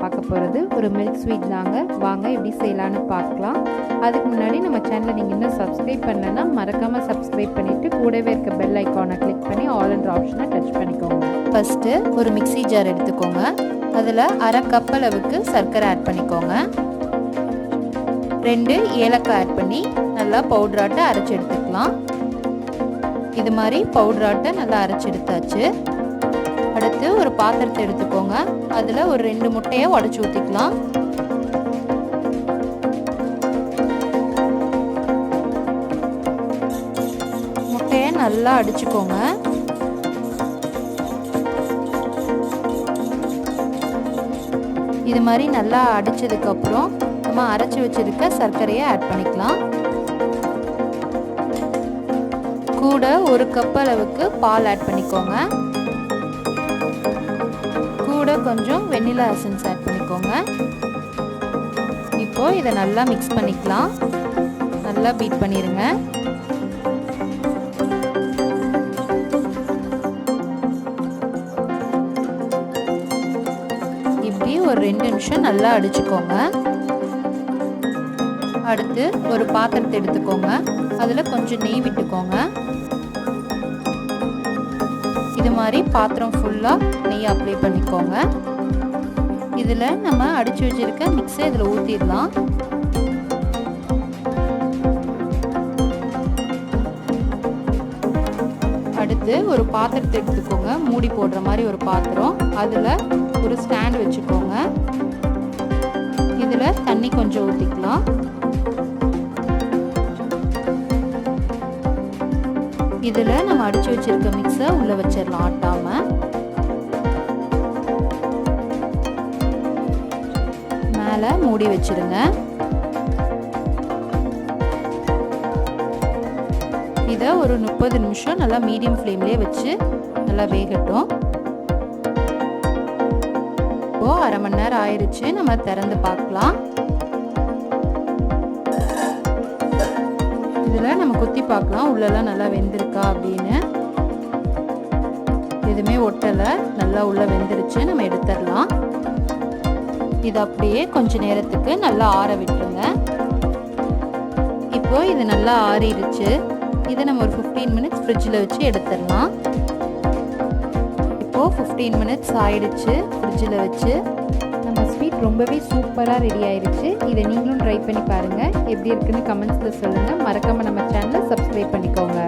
பார்க்க போகிறது ஒரு மில்க் ஸ்வீட் தாங்க. வாங்க எப்படி செய்யலான்னு பார்க்கலாம். அதுக்கு முன்னாடி நம்ம சேனலை நீங்கள் இன்னும் சப்ஸ்கிரைப் பண்ணலைன்னா மறக்காமல் சப்ஸ்கிரைப் பண்ணிவிட்டு கூடவே இருக்க பெல் ஐக்கானை கிளிக் பண்ணி ஆல் என்ற ஆப்ஷனை டச் பண்ணிக்கோங்க. ஃபஸ்ட்டு ஒரு மிக்ஸி ஜார் எடுத்துக்கோங்க. அதில் அரை கப் அளவுக்கு சர்க்கரை ஆட் பண்ணிக்கோங்க. 2 ஏலக்காய் ஆட் பண்ணி நல்லா பவுடராட்டை அரைச்சி எடுத்துக்கலாம். இது மாதிரி பவுடராட்டை நல்லா அரைச்சி எடுத்தாச்சு. அடுத்து ஒரு பாத்திரத்தை எடுத்துக்கோங்க. அதில் ஒரு 2 முட்டையை உடைச்சி ஊற்றிக்கலாம். முட்டையை நல்லா அடிச்சுக்கோங்க. இது மாதிரி நல்லா அடித்ததுக்கப்புறம் நம்ம அரைச்சி வச்சிருக்க சர்க்கரையை ஆட் பண்ணிக்கலாம். கூட 1 கப் அளவுக்கு பால் ஆட் பண்ணிக்கோங்க. கூட கொஞ்சம் வெண்ணிலா எசன்ஸ் ஆட் பண்ணிக்கோங்க. இப்போ இதை நல்லா மிக்ஸ் பண்ணிக்கலாம். நல்லா பீட் பண்ணிடுங்க. இப்படி ஒரு 2 நிமிஷம் நல்லா அடிச்சுக்கோங்க. அடுத்து ஒரு பாத்திரத்தை எடுத்துக்கோங்க. அதில் கொஞ்சம் நெய் விட்டுக்கோங்க. இது மாதிரி பாத்திரம் ஃபுல்லாக நெய் அப்ளை பண்ணிக்கோங்க. இதில் நம்ம அடித்து வச்சிருக்க மிக்ஸை இதில் ஊற்றிடலாம். அடுத்து ஒரு பாத்திரத்தை எடுத்துக்கோங்க. மூடி போடுற மாதிரி ஒரு பாத்திரம். அதில் ஒரு ஸ்டாண்ட் வச்சுக்கோங்க. இதில் தண்ணி கொஞ்சம் ஊற்றிக்கலாம். இதில் நம்ம அடித்து வச்சிருக்க மிக்ஸை உள்ளே வச்சிடலாம் ஆட்டாமல். மேலே மூடி வச்சிருங்க. இதை ஒரு 30 நிமிஷம் நல்லா மீடியம் ஃப்ளேம்லேயே வச்சு நல்லா வேகட்டும். இப்போ அரை மணி நேரம் ஆயிடுச்சு. நம்ம திறந்து பார்க்கலாம். இதில் நம்ம குத்தி பார்க்கலாம் உள்ளெல்லாம் நல்லா வெந்திருக்கா அப்படின்னு. எதுவுமே ஒட்டலை, நல்லா உள்ள வெந்துருச்சு. நம்ம எடுத்துடலாம். இது அப்படியே கொஞ்ச நேரத்துக்கு நல்லா ஆற விட்டுருங்க. இப்போ இது நல்லா ஆறிடுச்சு. இதை நம்ம ஒரு 15 மினிட்ஸ் ஃப்ரிட்ஜில் வச்சு எடுத்துடலாம். இப்போது 15 மினிட்ஸ் ஆயிடுச்சு ஃப்ரிட்ஜில் வச்சு. நம்ம ஸ்வீட் ரொம்பவே சூப்பராக ரெடி ஆயிடுச்சு. இதை நீங்களும் ட்ரை பண்ணி பாருங்கள். எப்படி இருக்குன்னு கமெண்ட்ஸில் சொல்லுங்கள். மறக்காமல் நம்ம சேனலை சப்ஸ்கிரைப் பண்ணிக்கோங்க.